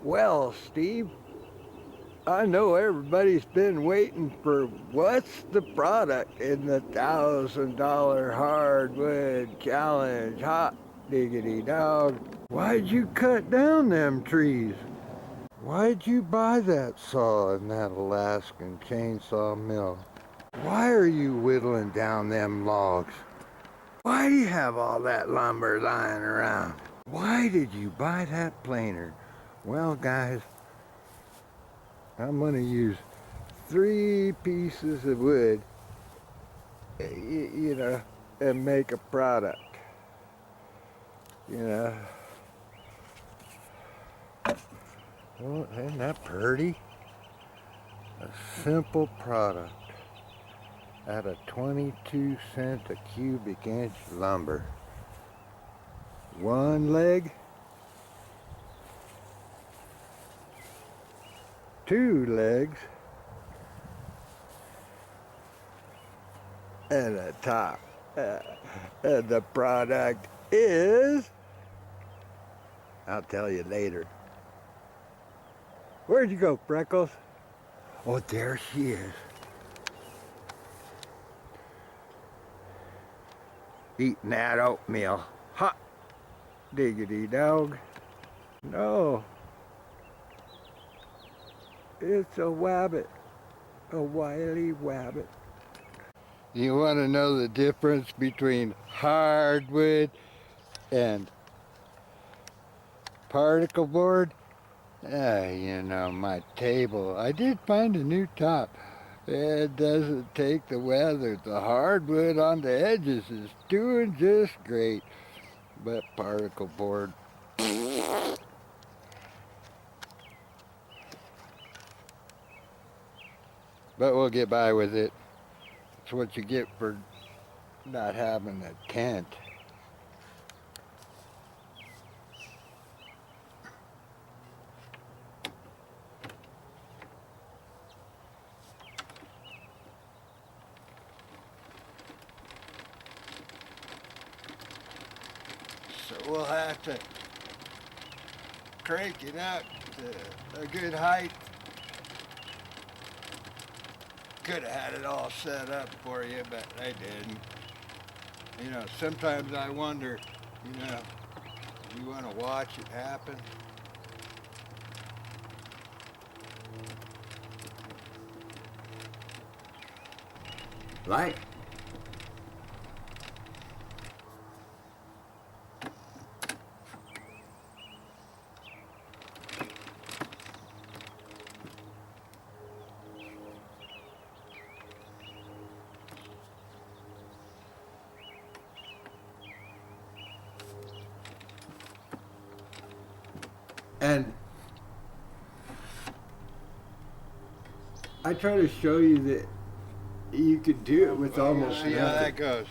Well, Steve, I know everybody's been waiting for what's the product in the $1,000 hardwood challenge. Hot diggity dog. Why'd you cut down them trees? Why'd you buy that saw in that Alaskan chainsaw mill? Why are you whittling down them logs? Why do you have all that lumber lying around? Why did you buy that planer? Well, guys, I'm gonna use 3 pieces of wood, and make a product. You know. Well, isn't that pretty? A simple product at a 22 cent a cubic inch lumber. 1 leg, 2 legs, and a top. And the product is, I'll tell you later. Where'd you go, Freckles? Oh, there she is. Eating that oatmeal. Hot diggity dog. No. It's a wabbit. A wily wabbit. You want to know the difference between hardwood and particle board? My table. I did find a new top. It doesn't take the weather. The hardwood on the edges is doing just great. But particle board. But we'll get by with it. It's what you get for not having a tent. So we'll have to crank it up to a good height. Could have had it all set up for you, but I didn't. Sometimes I wonder, you want to watch it happen? Light. And I try to show you that you could do it with almost See nothing. how that goes.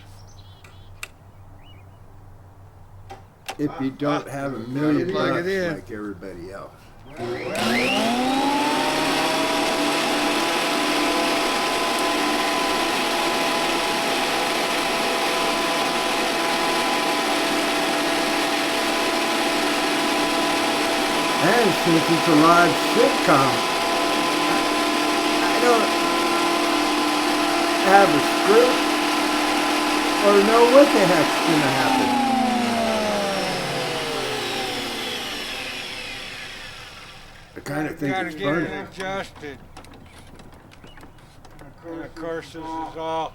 If you don't have a million Plug bucks it in. like everybody else. And since it's a live sitcom, I don't have a script or know what the heck's gonna happen. I kind of think Gotta it's get funny. it adjusted. And of course, this is all.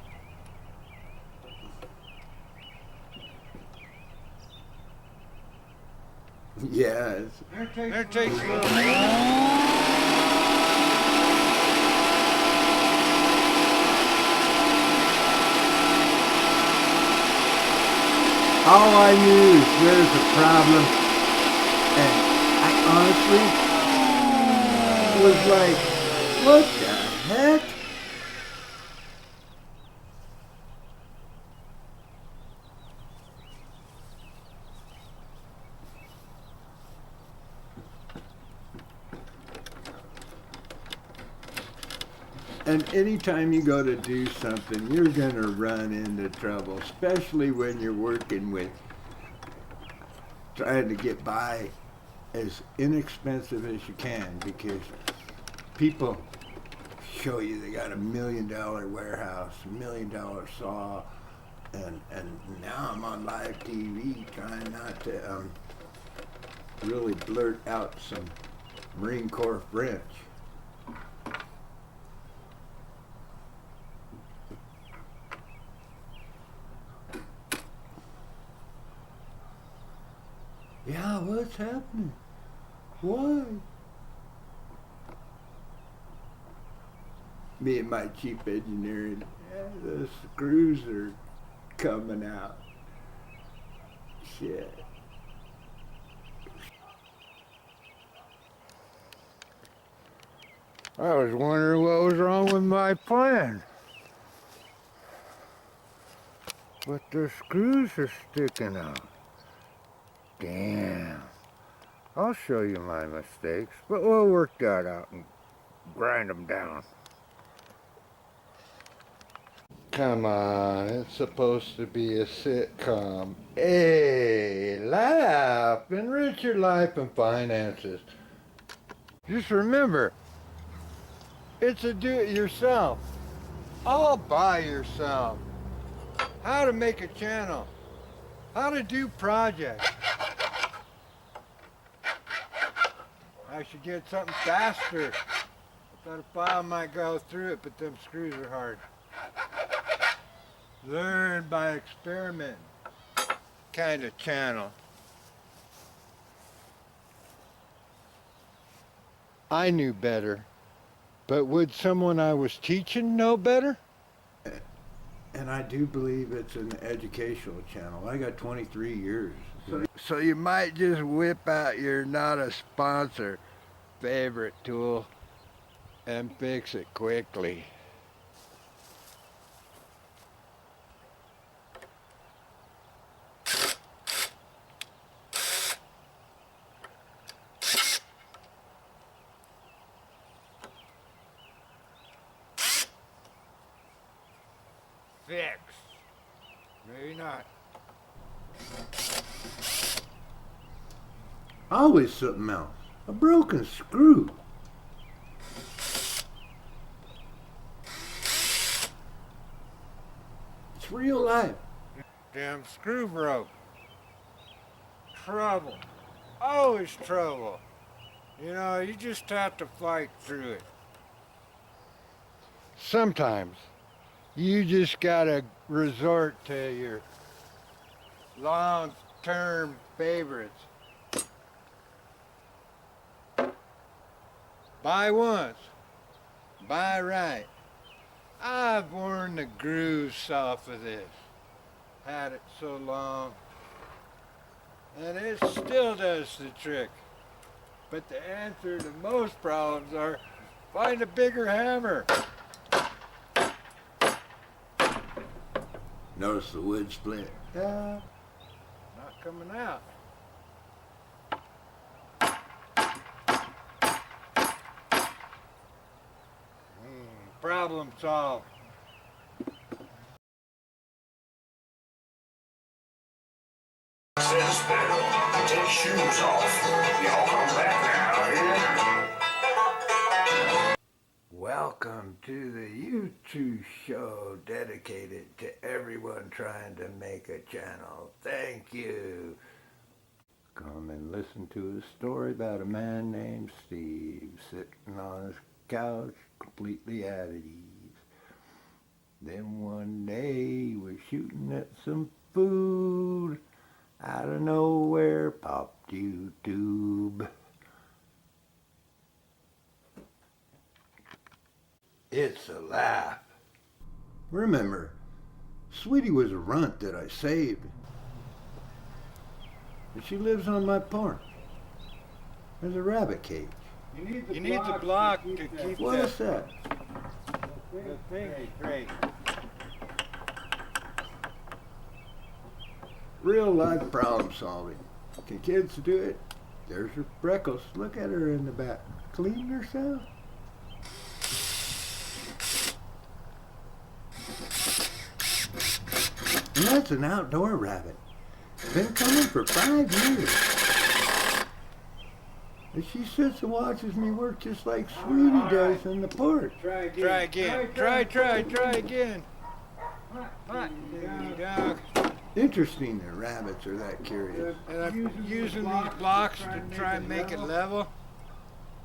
Yes. There takes a little. All I knew is there's a problem, and I honestly was like, what the heck? And anytime you go to do something, you're going to run into trouble, especially when you're working with trying to get by as inexpensive as you can, because people show you they got $1 million warehouse, $1 million saw, and now I'm on live TV trying not to really blurt out some Marine Corps French. Yeah, what's happening? Why? Me and my chief engineer, and the screws are coming out. Shit. I was wondering what was wrong with my plan. But the screws are sticking out. Damn. I'll show you my mistakes, but we'll work that out and grind them down. Come on, it's supposed to be a sitcom. Hey, laugh, enrich your life and finances. Just remember, it's a do-it-yourself, all by yourself. How to make a channel, how to do projects. I should get something faster. I thought a file might go through it, but them screws are hard. Learn by experiment kind of channel. I knew better, but would someone I was teaching know better? And I do believe it's an educational channel. I got 23 years. So you might just whip out your not a sponsor favorite tool and fix it quickly. Fix. Maybe not. Always something else. A broken screw. It's real life. Damn screw broke. Trouble. Always trouble. You know, you just have to fight through it. Sometimes you just gotta resort to your long-term favorites. Buy once, buy right. I've worn the grooves off of this. Had it so long. And it still does the trick. But the answer to most problems are find a bigger hammer. Notice the wood split. Not coming out. Problem solved. Says Bill, take shoes off. Y'all come back now, Welcome to the YouTube show dedicated to everyone trying to make a channel. Thank you. Come and listen to a story about a man named Steve sitting on his couch completely at ease. Then one day he was shooting at some food. Out of nowhere popped YouTube. It's a laugh. Remember, Sweetie was a runt that I saved. And she lives on my porch. There's a rabbit cage. You need the block to keep What is that? the thing straight. Real life problem solving. Can kids do it? There's her freckles. Look at her in the back. Cleaning herself. And that's an outdoor rabbit. Been coming for 5 years. And she sits and watches me work just like Sweetie does in the porch. Try again. Try again. What? Diggity dog. Interesting that rabbits are that curious. And I'm using these blocks to try and make it level.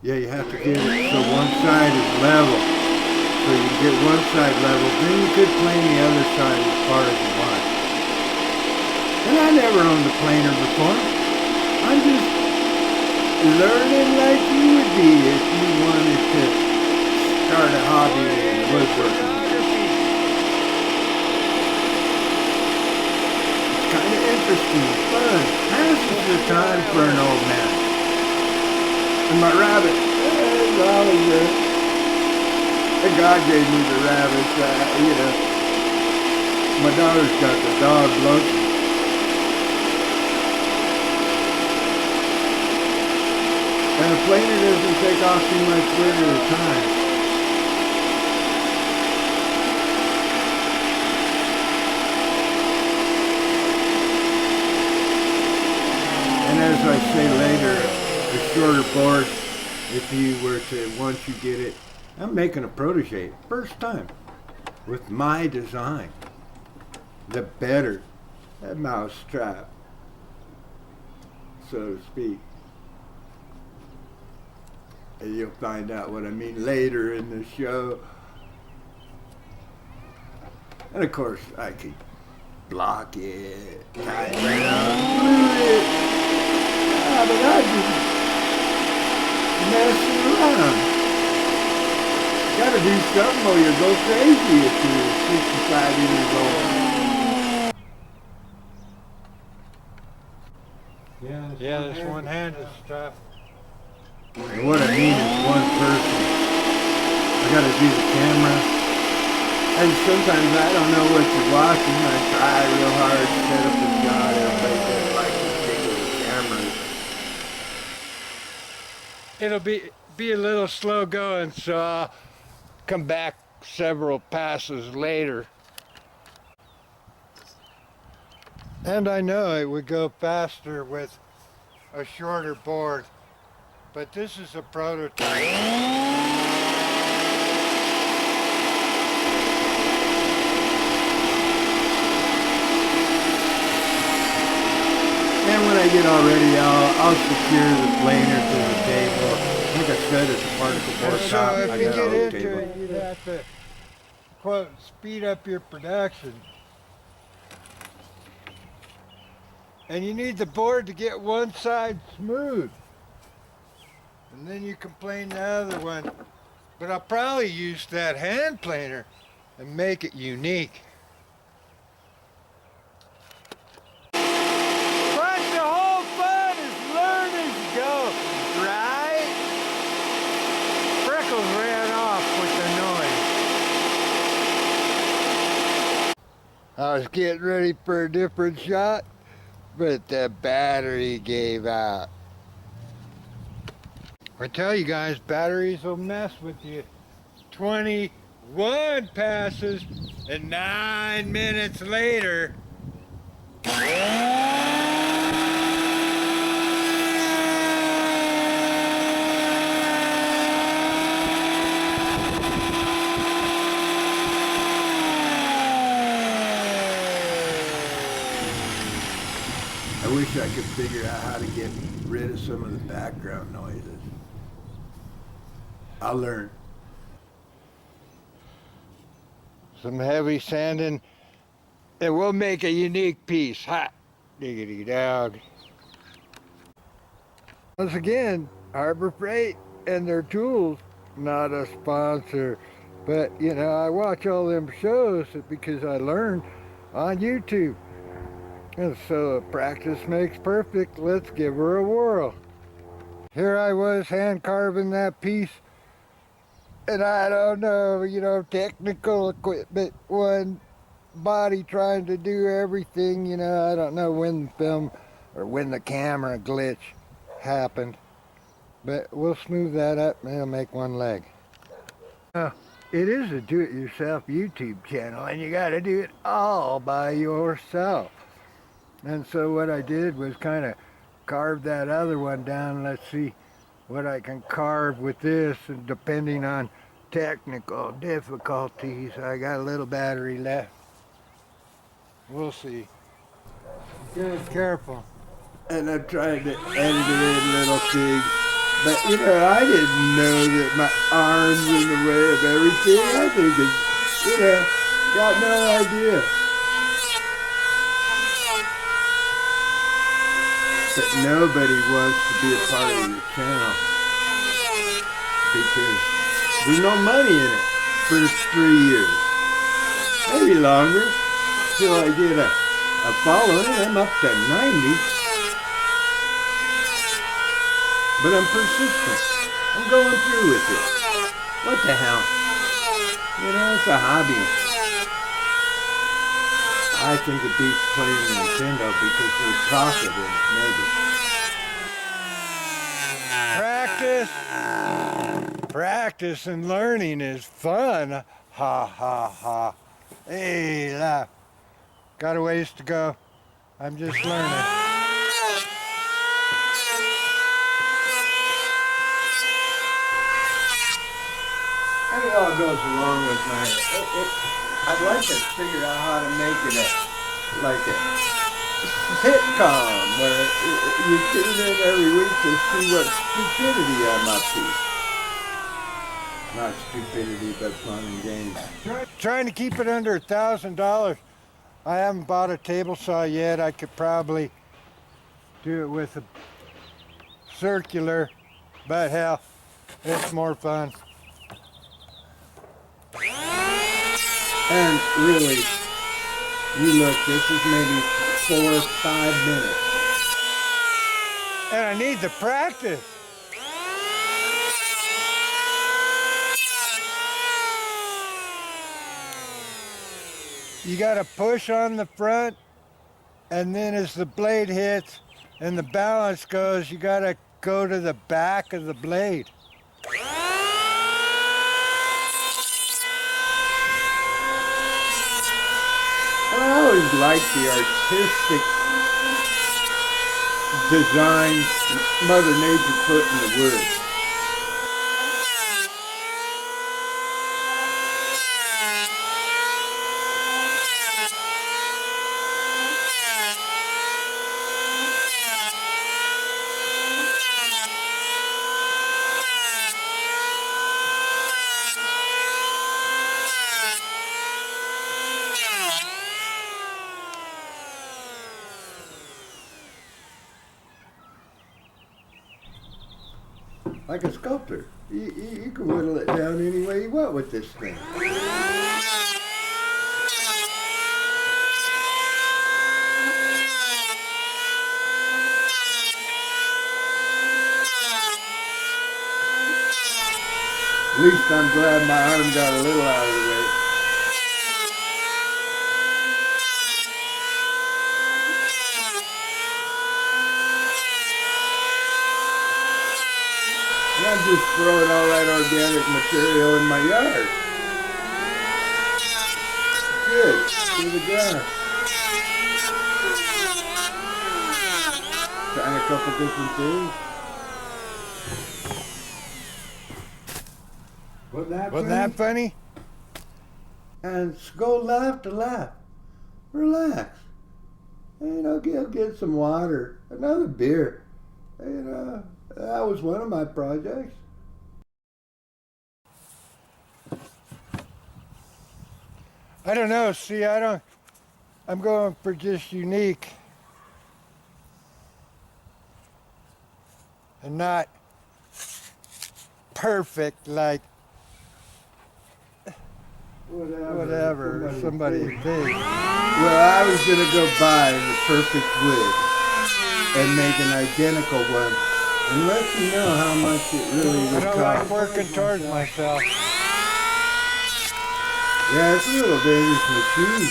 Yeah, you have to get it so one side is level. So you get one side level, then you could plane the other side as far as you want. And I never owned a planer before. I'm just learning like you would be if you wanted to start a hobby in woodworking. It's kind of interesting, fun, passes the time for an old man. And my rabbit, it's always there. And God gave me the rabbits, My daughter's got the dog, Loki. And a planer doesn't take off too much wood at a time. And as I say later, a shorter board, if you were to, once you get it, I'm making a protege, first time, with my design. The better, that mousetrap, so to speak. And you'll find out what I mean later in the show. And of course, I could block it, tie it around, glue it. But I just messing around. Gotta do something or you'll go crazy if you're 65 years old. Yeah, this one-handed stuff. And what I mean is one person. I gotta do the camera. And sometimes I don't know what you're watching. I try real hard to set up the shot. Everybody doesn't like the big cameras. It'll be a little slow going, so I'll come back several passes later. And I know it would go faster with a shorter board, but this is a prototype. And when I get all ready, I'll secure the planer to the table. Like I said, it's a particle board So top. if I you got get a whole into table. it, you'd have to, quote, speed up your production. And you need the board to get one side smooth. And then you can plane the other one. But I'll probably use that hand planer and make it unique. But the whole fun is learn as you go, right? Freckles ran off with the noise. I was getting ready for a different shot, but the battery gave out. I tell you guys, batteries will mess with you. 21 passes and 9 minutes later. I wish I could figure out how to get rid of some of the background noises. I'll learn. Some heavy sanding, and we'll make a unique piece. Hot diggity dog. Once again, Harbor Freight and their tools, not a sponsor. But, you know, I watch all them shows because I learn on YouTube. And so practice makes perfect. Let's give her a whirl. Here I was hand carving that piece. And I don't know, you know, technical equipment, one body trying to do everything, you know, I don't know when the film or when the camera glitch happened. But we'll smooth that up and it'll make one leg. It is a do-it-yourself YouTube channel and you gotta do it all by yourself. And so what I did was kind of carve that other one down. Let's see, what I can carve with this, and depending on technical difficulties, I got a little battery left. We'll see. Careful. And I tried to edit it in little things. But, you know, I didn't know that my arm's in the way of everything. I think it's, you know, got no idea. But nobody wants to be a part of your channel because there's no money in it for 3 years. Maybe longer, till I get a following. I'm up to 90. But I'm persistent. I'm going through with it. What the hell? You know, it's a hobby. I think it beats playing Nintendo because there's profit in it, maybe. Practice and learning is fun. Ha ha ha. Hey, laugh. Got a ways to go. I'm just learning. And it all goes along with my... I'd like to figure out how to make it like a sitcom where you tune in every week to see what stupidity I'm up to. Not stupidity, but fun and games. Trying to keep it under $1,000. I haven't bought a table saw yet. I could probably do it with a circular, but hell, it's more fun. And really, you look, this is maybe 4 or 5 minutes. And I need the practice. You got to push on the front, and then as the blade hits and the balance goes, you got to go to the back of the blade. I always liked the artistic design Mother Nature put in the wood. Like a sculptor. You can whittle it down any way you want with this thing. At least I'm glad my arm got a little out of the way. And I'm just throwing all that organic material in my yard. Good. To the ground. Trying a couple different things. Wasn't that funny? And go laugh to laugh. Relax. You know, get some water. Another beer. You know, that was one of my projects. I don't know. See, I'm going for just unique and not perfect like whatever somebody thinks. Well, I was going to go buy the perfect wood and make an identical one and let you know how much it really I would don't like cost. working towards myself. Yeah, it's a little dangerous machine.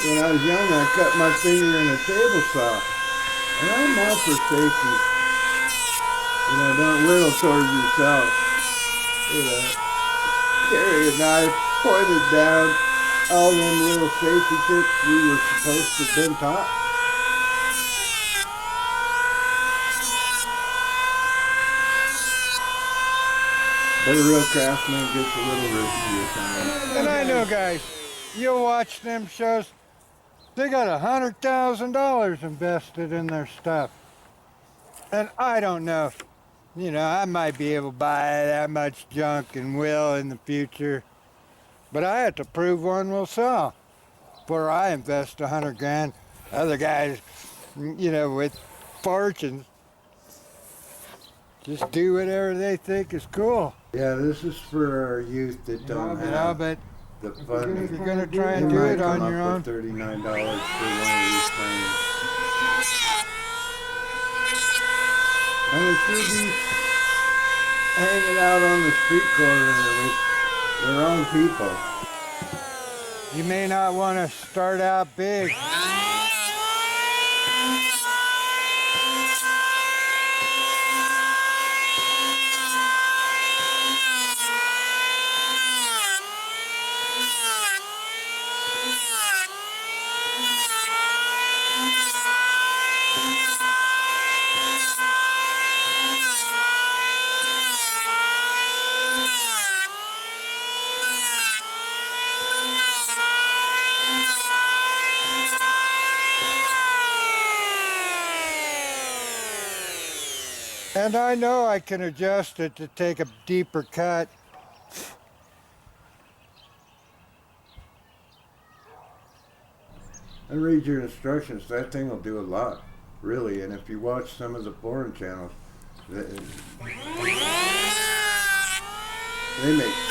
When I was young, I cut my finger in a table saw. And I'm all for safety. You know, don't whittle towards yourself. You know, carry a knife, point it down, all them little safety tips we were supposed to have been taught. But a real craftsman gets a little risky at times. And I know, guys, you'll watch them shows, they got $100,000 invested in their stuff. And I don't know, you know, I might be able to buy that much junk and will in the future, but I have to prove one will sell before I invest 100 grand. Other guys, you know, with fortunes, just do whatever they think is cool. Yeah, this is for our youth that don't have but the if funding. you're gonna try You and do might it on come your up own, with $39 for one of these frames. And it should be hanging out on the street corner with their own people. you may not want to start out big. And I know I can adjust it to take a deeper cut. And read your instructions. That thing will do a lot, really. And if you watch some of the foreign channels, they make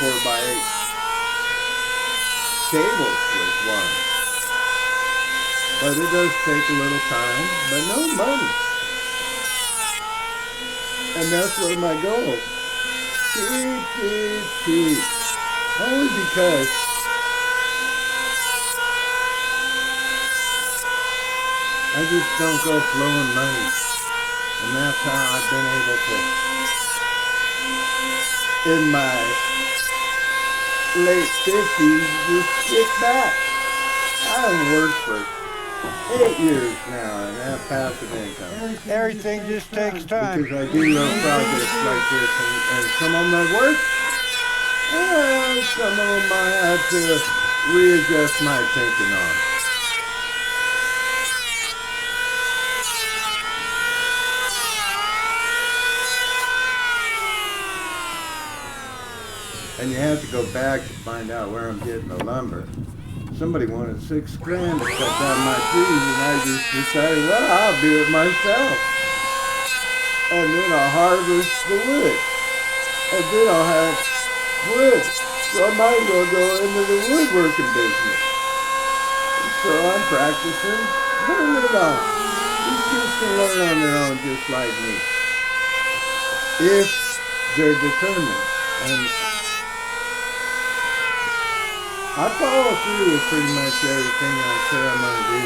4x8 cables with one. But it does take a little time, but no money. And that's one of my goals. Cheap. Only because I just don't go flowing money. And that's how I've been able to, in my late 50s, just kick back. I've worked for 8 years now and have passive income. Everything just takes time. Because I do little projects like this, and some of them that work, and some of them I have to readjust my thinking on. And you have to go back to find out where I'm getting the lumber. Somebody wanted $6 grand to cut down my trees, and I just decided, well, I'll do it myself. And then I'll harvest the wood. And then I'll have wood. So I might as well go into the woodworking business. And so I'm practicing learning it all. These kids can learn on their own just like me. If they're determined. And I follow through with pretty much everything I say I'm going to do.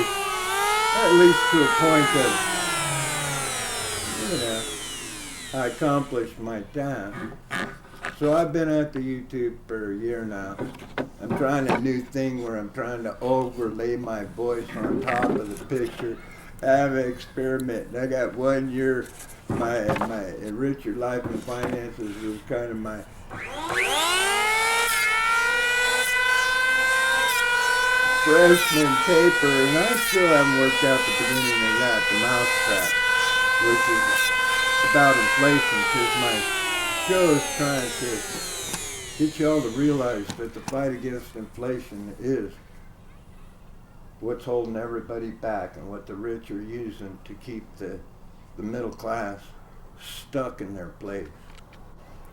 At least to a point of, you know, I accomplished my time. So I've been at the YouTube for a year now. I'm trying a new thing where I'm trying to overlay my voice on top of the picture. I have an experiment. I got 1 year, my Richard Life and Finances was kind of my freshman paper, and I still haven't worked out the beginning of that, the mousetrap, which is about inflation, because my show is trying to get you all to realize that the fight against inflation is what's holding everybody back and what the rich are using to keep the middle class stuck in their place.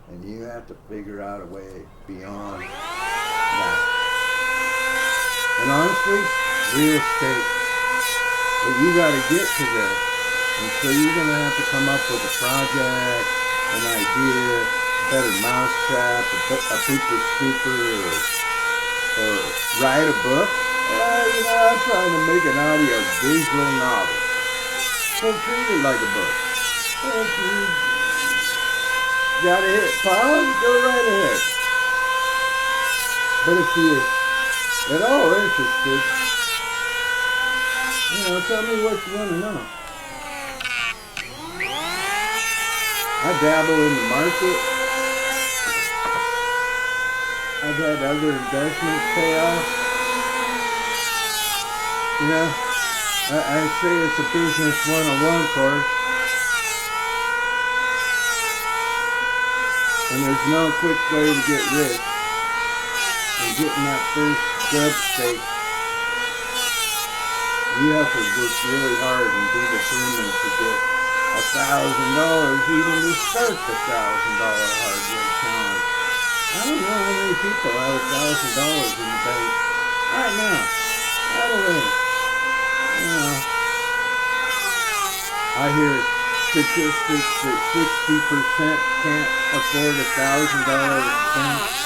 And you have to figure out a way beyond that. And honestly, real estate, but you got to get to there. And so you're going to have to come up with a project, an idea, better mousetrap, a pooper scooper, or write a book. You know, I'm trying to make an audio visual novel. So treat it like a book. If you got to hit pause, go right ahead. But if you're at all interested, you know, tell me what you want to know. I dabble in the market. I've had other investments pay off. You know, I say it's a business 101 course. And there's no quick way to get rich. And getting that first grub stake, you have to work really hard and be determined to get $1,000 even to start the $1,000 hardwood challenge. I don't know how many people have $1,000 in the bank right now. Right away. You know, I hear statistics that 60% can't afford $1,000 expense.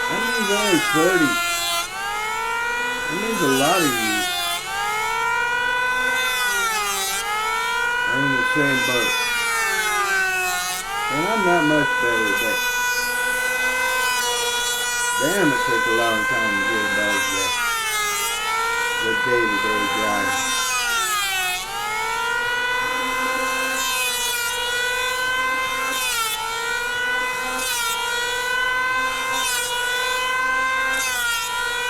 That means only 40. That means a lot of you are in the same boat. And I'm not much better, but damn, it took a long time to get above the day-to-day grind.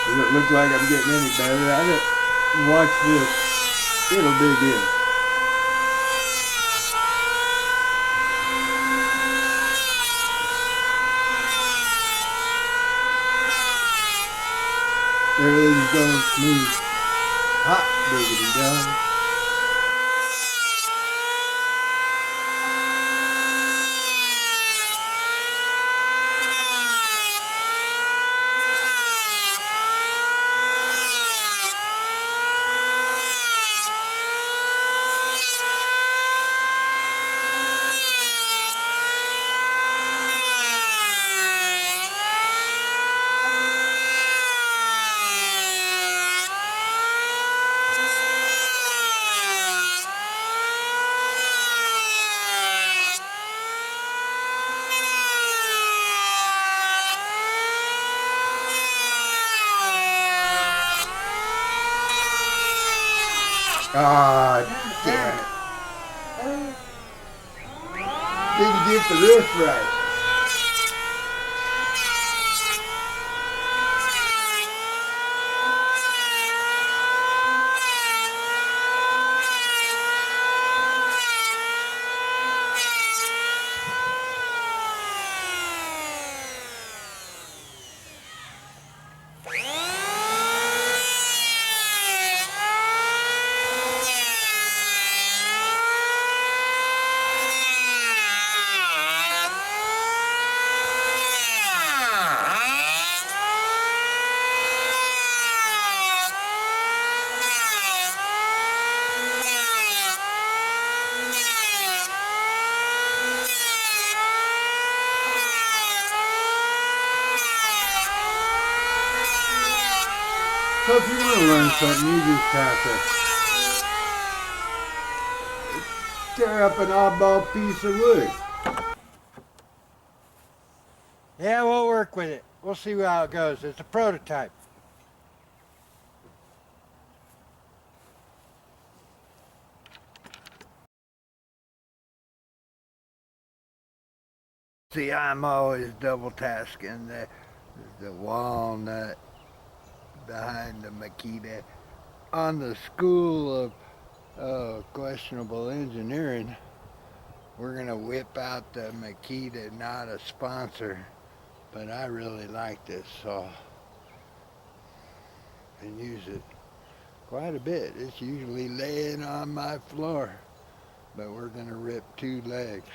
Doesn't look like I'm getting any better at it. Watch this. It'll dig in. Everything's going smooth. Hot diggity dog. Ah, damn it. Didn't get the riff right. So if you want to learn something, you just have to tear up an oddball piece of wood. Yeah, we'll work with it. We'll see how it goes. It's a prototype. See, I'm always double tasking the walnut behind the Makita. On the School of Questionable Engineering, we're gonna whip out the Makita, not a sponsor, but I really like this saw and use it quite a bit. It's usually laying on my floor, but we're gonna rip 2 legs.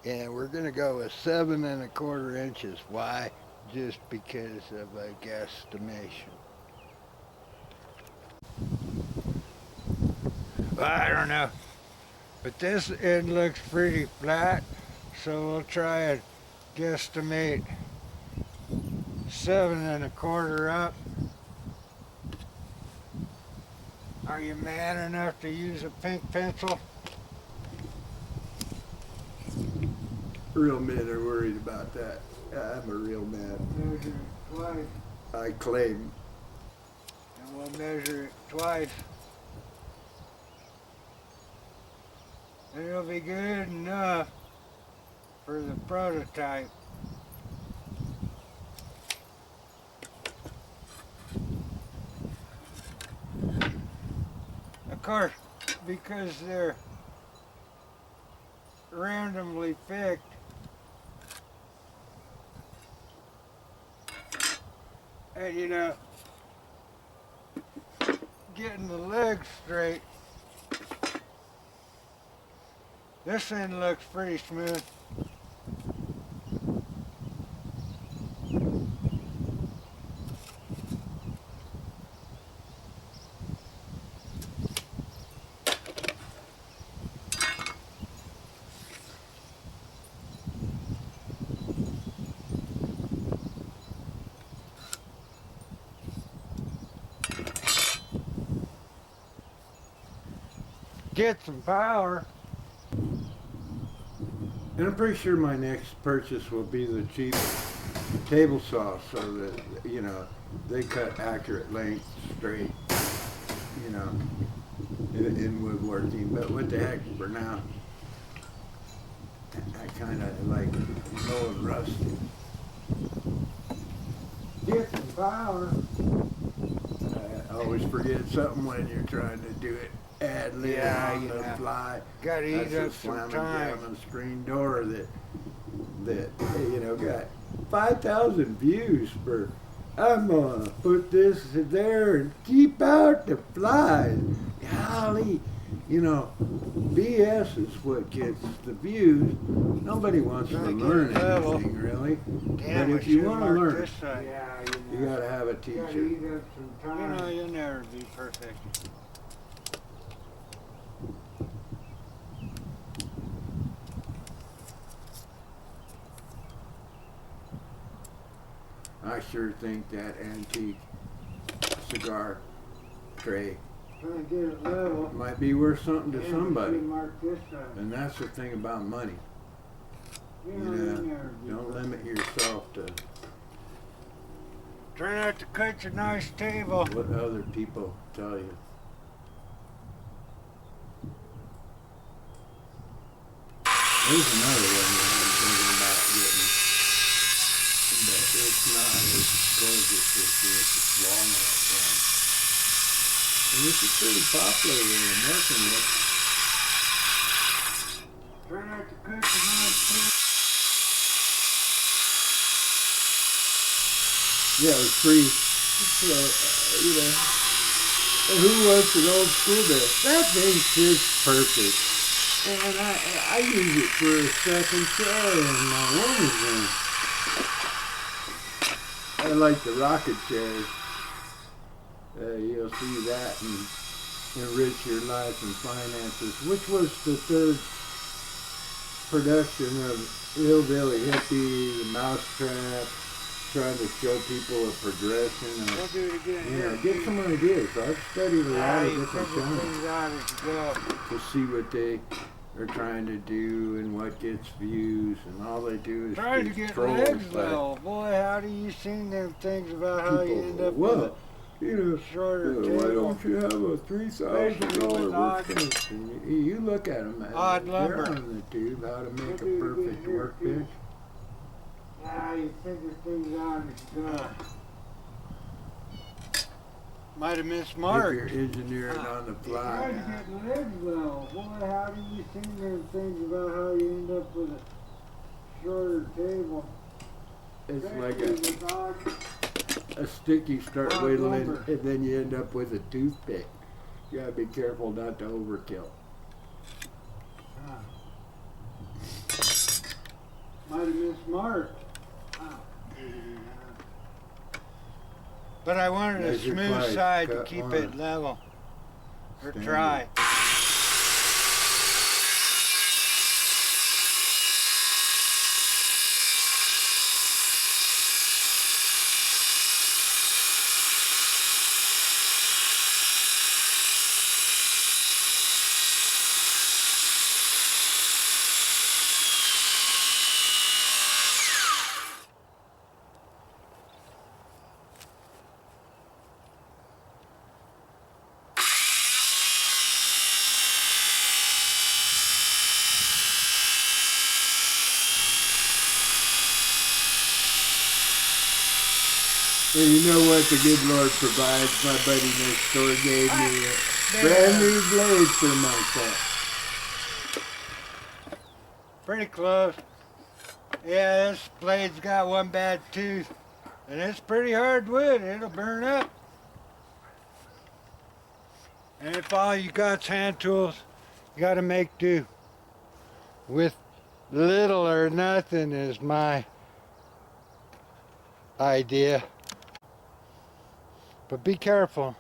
And we're gonna go with 7 1/4 inches. Why? Just because of a guesstimation. I don't know. But this end looks pretty flat, so we'll try and guesstimate 7 1/4 up. Are you man enough to use a pink pencil? Real men are worried about that. I'm a real man. Measure it twice. I claim. And we'll measure it twice. It'll be good enough for the prototype. Of course, because they're randomly picked, and you know, getting the legs straight. This end looks pretty smooth. Get some power. And I'm pretty sure my next purchase will be the cheap table saw, so that, you know, they cut accurate length straight, you know, in woodworking. But what the heck, for now, I kind of like low and rusty. Get some power. I always forget something when you're trying to do it ad lib Yeah, on you the know. fly. Gotta eat That's up a some slamming time. down the screen door that you know got 5,000 views for. I'm gonna put this there and keep out the flies. Golly, you know, BS is what gets the views. Nobody wants to Trying to learn get level. anything really. Damn, But I if you should've want to marked learn, this side. Yeah, you gotta have a Gotta teacher. eat up some time. You know, you'll never be perfect. I sure think that antique cigar tray Trying to get it level. might be worth something to Damn, I somebody. should've marked this side. And that's the thing about money. You You know, know, you'll never be don't perfect. limit yourself to Try not to cut your nice table. what other people tell you. There's another one that I'm thinking about getting, but it's not as gorgeous as this walnut one. And this is pretty popular in American work. Try not to cut your nice table. Yeah, it was free. So, you know, and who wants an old school desk? That thing's just perfect. And I use it for a second chair in my woman's room. I like the rocket chairs. You'll see that and Enrich Your Life and Finances, which was the third production of Hillbilly Hippie, The Mousetrap, trying to show people a progression of, We'll do it again. you know, Here. get some ideas. I've studied a lot of You different figure channels things out as you go. to see what they are trying to do and what gets views, and all they do is Trying to just get troll legs by level. Boy, how do you seen them things about how you end up with Well, you know, a shorter why table? don't you have a $3,000 with odd- workbench? And you look at them, Odd they're lumber. on the tube how to make a We'll do it perfect again here, workbench. Now you figure things out as you go. Might have missed If Mark. you're engineering on the fly. Trying to get legs level. Boy, how do you seen them things about how you end up with a shorter table? It's like Especially with odd a stick you start Odd whittling, lumber. and then you end up with a toothpick. You gotta be careful not to overkill. Might have missed Mark. But I wanted a Measure smooth twice, side to cut keep one. it level. Or Standard. dry. And you know what the good Lord provides? My buddy next door gave me Brand new blade for myself. Pretty close. Yeah, this blade's got one bad tooth, and it's pretty hard wood. It'll burn up. And if all you got's hand tools, you gotta make do with little or nothing is my idea. But be careful.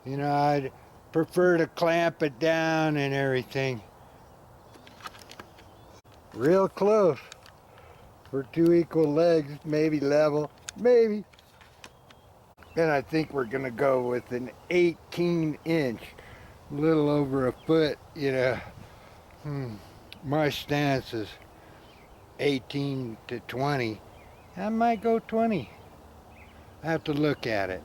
You know, I'd prefer to clamp it down and everything. Real close for two equal legs, maybe level, maybe. And I think we're gonna go with an 18-inch, a little over a foot, you know. My stance is 18 to 20. I might go 20. I have to look at it.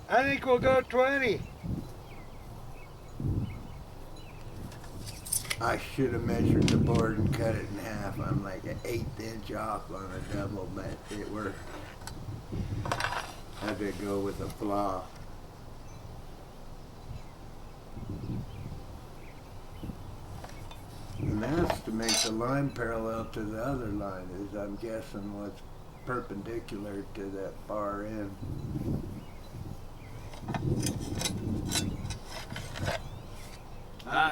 I think we'll go 20. I should have measured the board and cut it in half. I'm like an 1/8 inch off on a double, but it worked. Had to go with a flaw. And that's to make the line parallel to the other line, is I'm guessing what's perpendicular to that far end.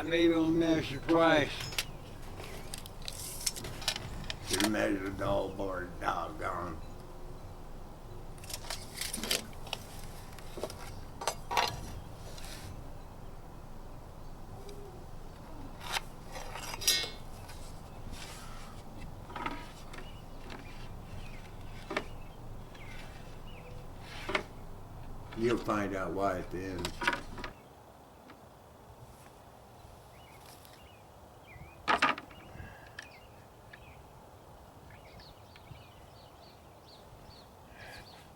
Maybe we'll measure twice. Should have measured the whole board, doggone. You'll find out why at the end.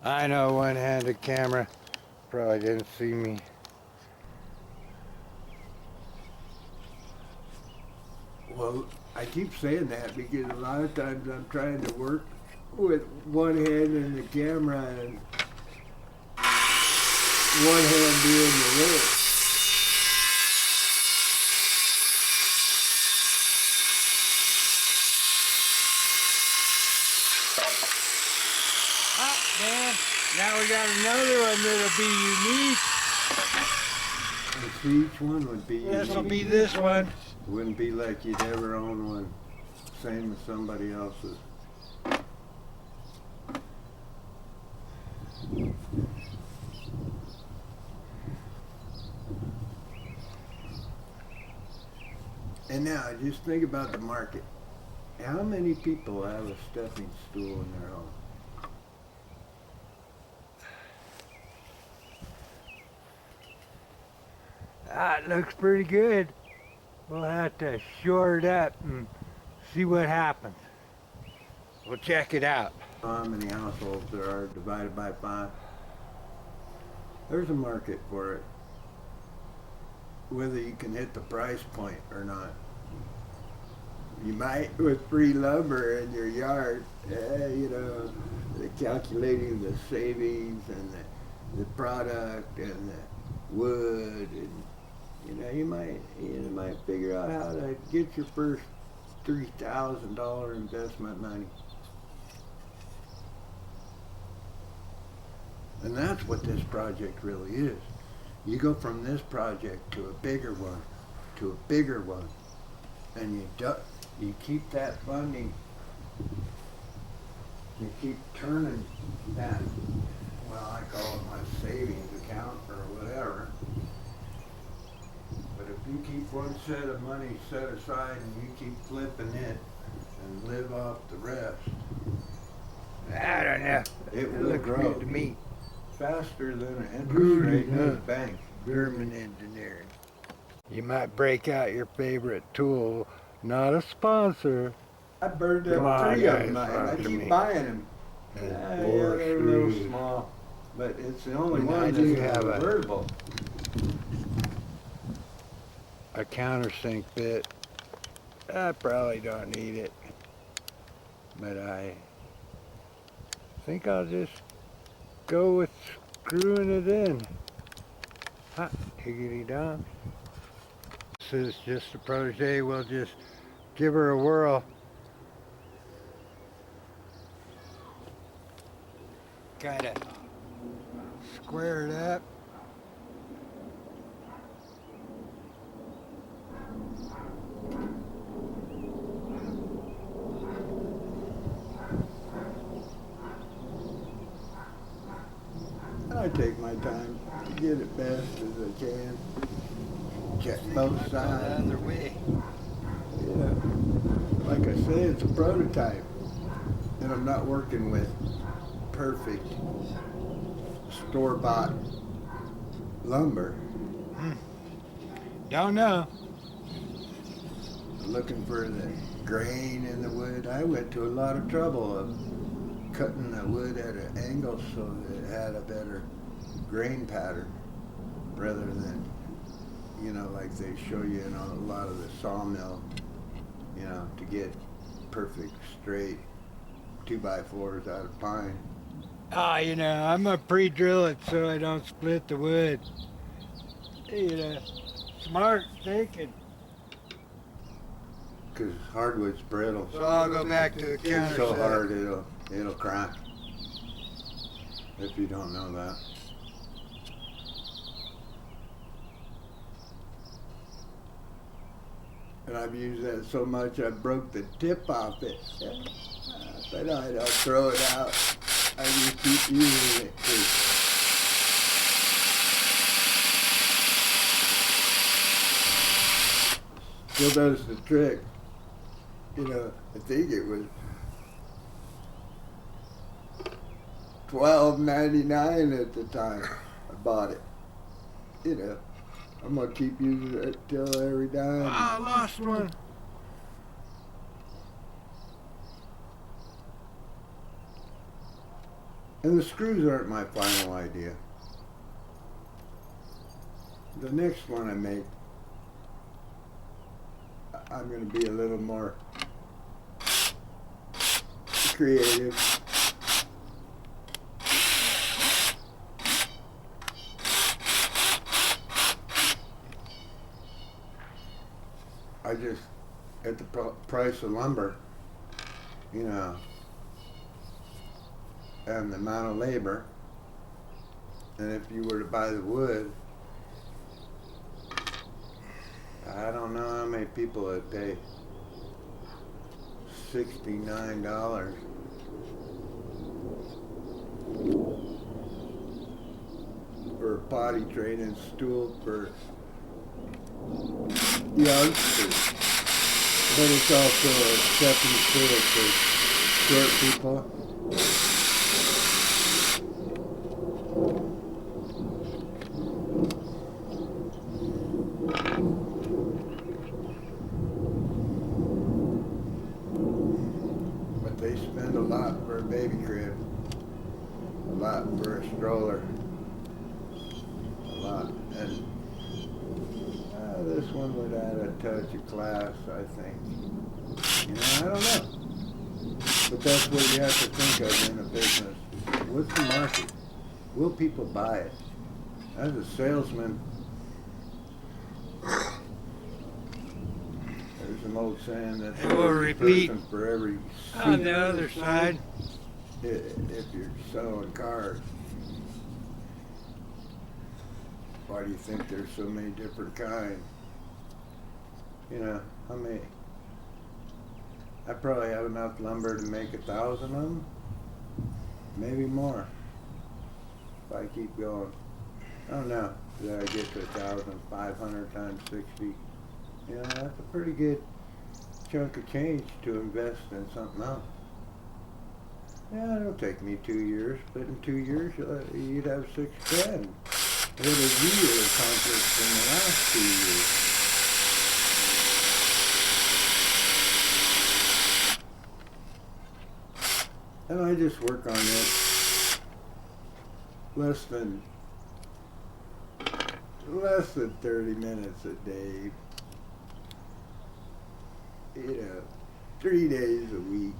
I know, one-handed camera. Probably didn't see me. Well, I keep saying that because a lot of times I'm trying to work with one hand in the camera and one hand doing the work. Man, now we got another one that'll be unique. And see, each one would be This will unique. be this one. Wouldn't be like you'd ever own one, same as somebody else's. And now, just think about the market. How many people have a stepping stool in their home? That looks pretty good. We'll have to shore it up and see what happens. We'll check it out. How many households there are divided by 5? There's a market for it. Whether you can hit the price point or not. You might with free lumber in your yard, you know, calculating the savings and the product and the wood, and you know, you might figure out how to get your first $3,000 investment money. And that's what this project really is. You go from this project to a bigger one, to a bigger one, and you keep that funding, you keep turning that, well, I call it my savings account or whatever. But if you keep one set of money set aside and you keep flipping it and live off the rest, I don't know. it will looks grow. good to me. faster than an interest Good rate in a enough. bank. German engineering. You might break out your favorite tool. Not a sponsor. I burned Come up on, 3 of guys, them. I talk to keep me. buying them. And Yeah, four they're real screws. small. But it's the only And I one do that's have a- convertible. A countersink bit. I probably don't need it. But I think I'll just go with screwing it in. Hot higgity dog. This is just a protege. We'll just give her a whirl. Kind of square it up. I take my time to get it best as I can. Check both The sides. other way. Yeah. Like I say, it's a prototype. And I'm not working with perfect store-bought lumber. Don't know. Looking for the grain in the wood. I went to a lot of trouble of cutting the wood at an angle so that it had a better grain pattern rather than, like they show you in a lot of the sawmill, to get perfect straight 2x4s out of pine. I'm gonna pre-drill it so I don't split the wood. Smart thinking. Because hardwood's brittle. So I'll go back to the counter. So set. hard it'll crack. If you don't know that. And I've used that so much I broke the tip off it. But I don't throw it out. I just keep using it. Still does the trick. I think it was $12.99 at the time I bought it. I'm gonna keep using it till every dime. I lost one. And the screws aren't my final idea. The next one I make, I'm gonna be a little more creative. I just, at the price of lumber, and the amount of labor, and if you were to buy the wood, I don't know how many people would pay $69 for a potty training stool for youngsters. But it's also a stepping stool for short people. But they spend a lot for a baby crib, a lot for a stroller, a lot. And this one would add a touch of class, I think. I don't know. But that's what you have to think of in a business. What's the market? Will people buy it? As a salesman, there's an old saying that It will there's a repeat person for every on seat the other side. if you're selling cars. Why do you think there's so many different kinds? How many? I probably have enough lumber to make 1,000 of them, maybe more. If I keep going, I don't know. Did I get to 1,500 times 60? That's a pretty good chunk of change to invest in something else. Yeah, it'll take me 2 years, but in 2 years you'd have 6 grand. What have you accomplished in the last 2 years? And I just work on this less than 30 minutes a day. 3 days a week.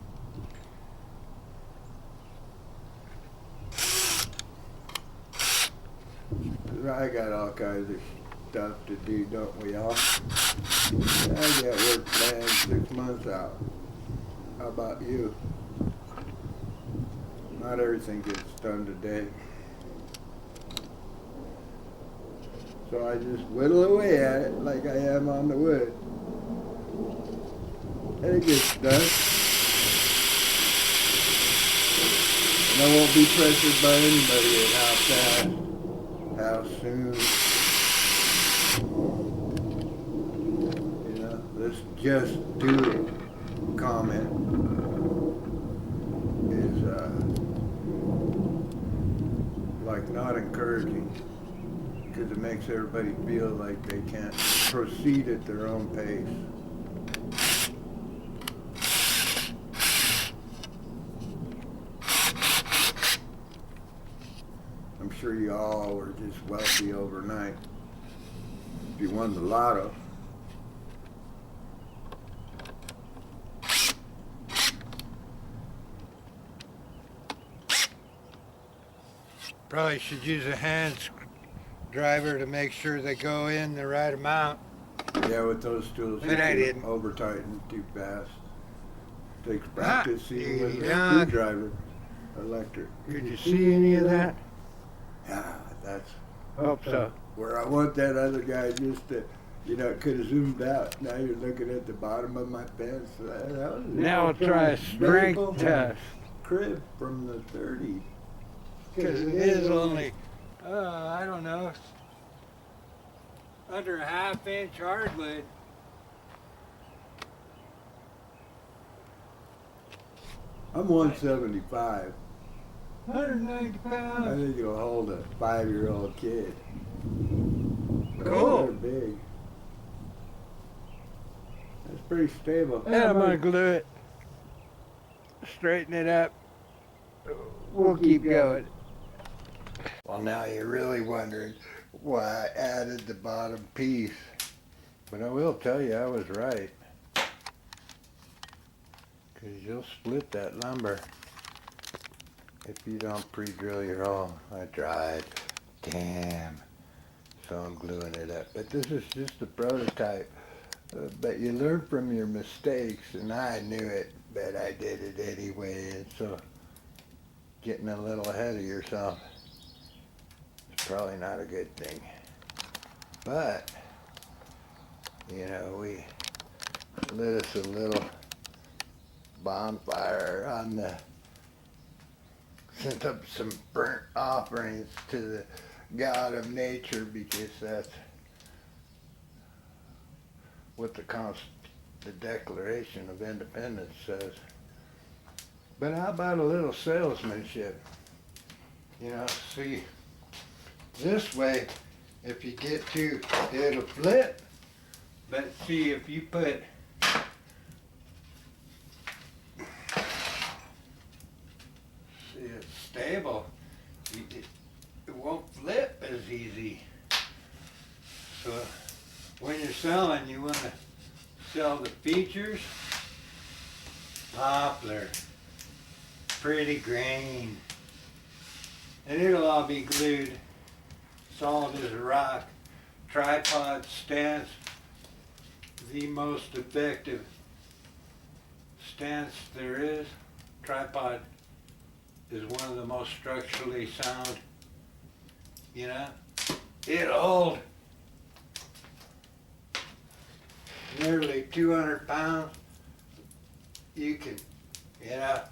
I got all kinds of stuff to do, don't we all? I got work planned 6 months out. How about you? Not everything gets done today. So I just whittle away at it like I am on the wood. And it gets done. And I won't be pressured by anybody at how fast, how soon. You know, let's just do it comment is like not encouraging, because it makes everybody feel like they can't proceed at their own pace. I'm sure you all were just wealthy overnight if you won the lotto. Probably should use a hand driver to make sure they go in the right amount. Yeah, with those tools, But I didn't. over tighten too fast. Takes practice even with a yeah. screwdriver, electric. Did you see any of that? Yeah, that's Hope so. where I want that other guy just to, you know, it could have zoomed out. Now you're looking at the bottom of my fence. That was Now I'll try a strength test. Crib from the 30s. Because it is only, I don't know, under a half-inch hardwood. I'm 175. 190 I pounds. think it'll hold a 5-year-old kid. Cool. They're big. That's pretty stable. And I'm going to glue it, straighten it up. We'll keep going. Well, now you're really wondering why I added the bottom piece. But I will tell you I was right. Because you'll split that lumber if you don't pre-drill your hole. I tried. Damn. So I'm gluing it up. But this is just a prototype. But you learn from your mistakes, and I knew it, but I did it anyway. And so getting a little ahead of yourself is probably not a good thing. But, you know, we lit us a little bonfire on the, sent up some burnt offerings to the God of nature, because that's what the Declaration of Independence says. But how about a little salesmanship? You know, see, this way, if you get to, it'll flip. But see, if you put, see, it's stable, it won't flip as easy. So when you're selling, you want to sell the features. Poplar, pretty grain, and it'll all be glued solid as a rock. Tripod stance, the most effective stance there is. Tripod is one of the most structurally sound, you know. It'll hold nearly 200 pounds. You can, you know,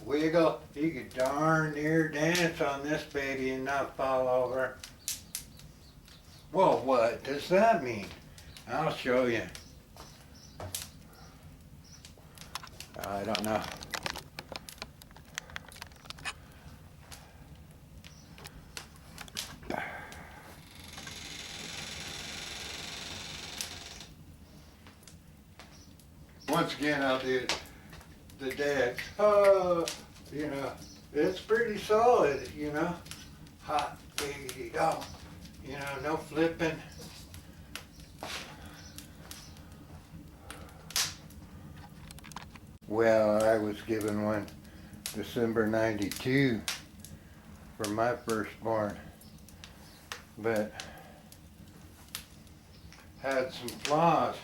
wiggle. You can darn near dance on this baby and not fall over. Well, what does that mean? I'll show you. I don't know. once again, I'll do the deck. You know, it's pretty solid, you know. Hot diggity dog. You know, no flipping. Well, I was given one December '92 for my firstborn, but had some flaws.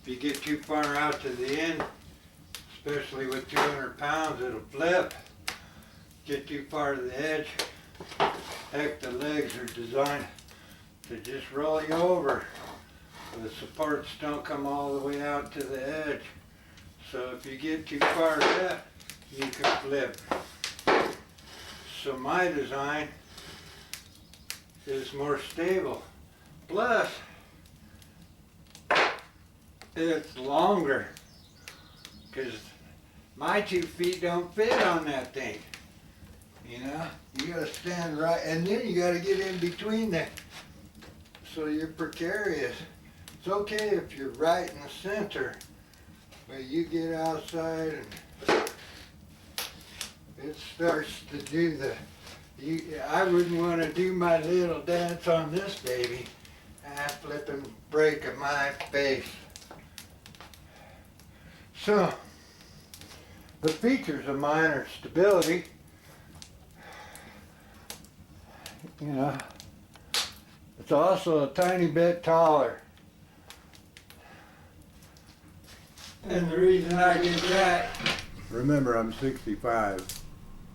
If you get too far out to the end, especially with 200 pounds, it'll flip. Get too far to the edge, heck, the legs are designed to just roll you over. The supports don't come all the way out to the edge. So if you get too far left, you can flip. So my design is more stable. Plus, it's longer, because my 2 feet don't fit on that thing. You know, you gotta stand right, and then you gotta get in between them, so you're precarious. It's okay if you're right in the center, but you get outside and it starts to do I wouldn't want to do my little dance on this baby. Flipping break of my face. So, the features of mine are stability. You know, it's also a tiny bit taller. And the reason I did that, remember I'm 65.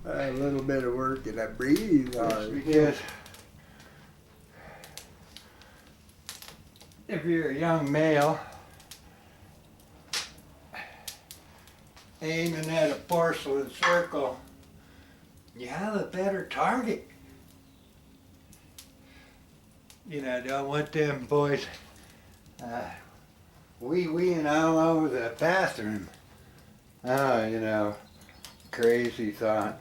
I had a little bit of work and I breathe hard. Because if you're a young male aiming at a porcelain circle, you have a better target. You know, don't want them boys wee-weeing all over the bathroom. Oh, you know, crazy thought.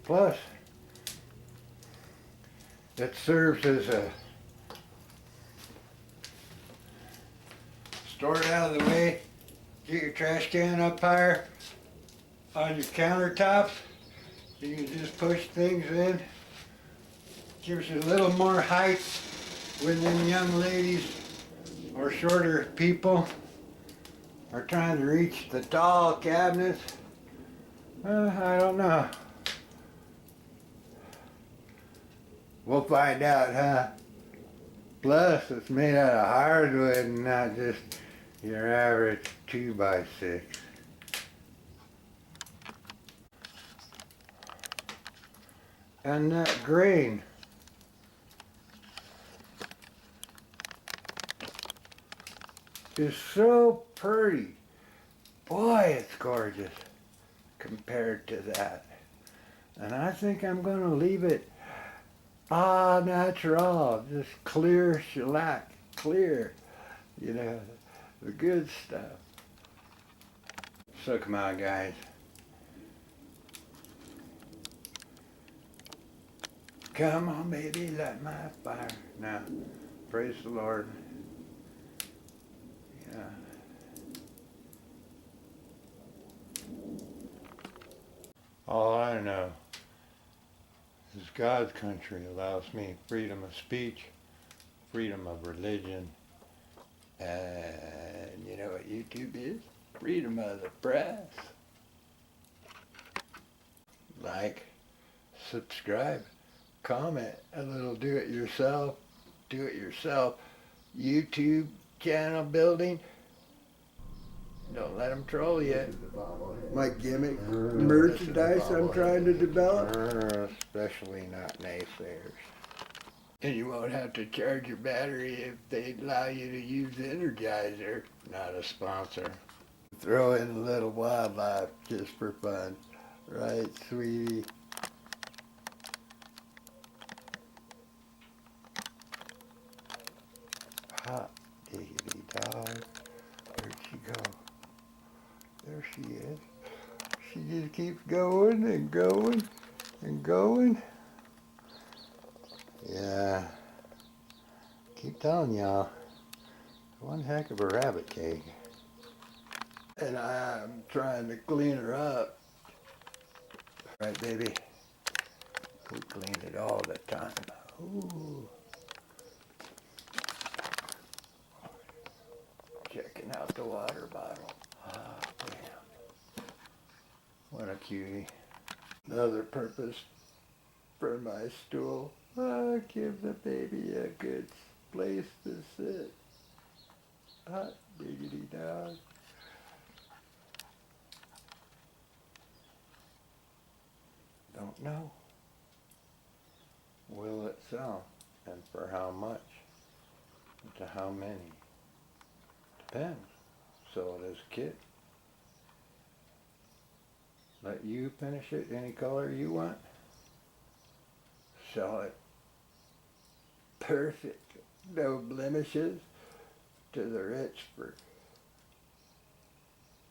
Plus, it serves as a store it out of the way, get your trash can up higher on your countertops. You can just push things in. Gives you a little more height when them young ladies or shorter people are trying to reach the tall cabinets. I don't know. We'll find out, huh? Plus, it's made out of hardwood and not just your average 2x6. And that grain is so pretty. Boy, it's gorgeous compared to that. And I think I'm going to leave it natural, just clear shellac, clear, you know, the good stuff. So come on, guys. Come on, baby, light my fire. Now, praise the Lord. Yeah. All I know is God's country allows me freedom of speech, freedom of religion, and you know what YouTube is? Freedom of the press. Like, subscribe, comment a little do-it-yourself YouTube channel building. Don't let them troll you. My gimmick, merchandise I'm trying to develop. Especially not naysayers. And you won't have to charge your battery if they allow you to use Energizer. Not a sponsor. Throw in a little wildlife just for fun. Right, sweetie? Hot diggity dog. Where'd she go? There she is. She just keeps going and going and going. Yeah. Keep telling y'all, one heck of a rabbit cake. And I'm trying to clean her up. Right, baby? We clean it all the time. Ooh. Checking out the water bottle. Ah, damn. What a cutie. Another purpose for my stool. Give the baby a good place to sit. Hot diggity dog. Don't know. Will it sell? And for how much? And to how many? Depends. So does kid. Let you finish it any color you want. Sell it perfect, no blemishes, to the rich for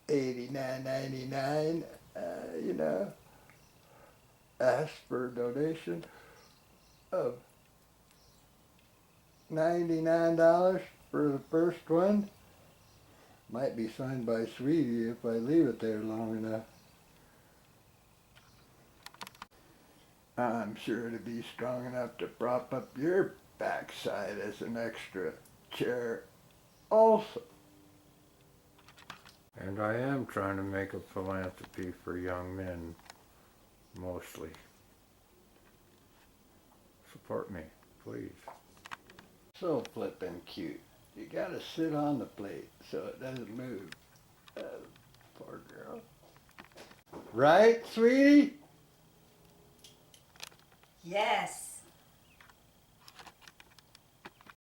$89.99. You know, ask for a donation of $99 for the first one. Might be signed by Sweetie if I leave it there long enough. I'm sure to be strong enough to prop up your backside as an extra chair also. And I am trying to make a philanthropy for young men, mostly. Support me, please. So flippin' cute. You gotta sit on the plate so it doesn't move. Poor girl. Right, sweetie? Yes.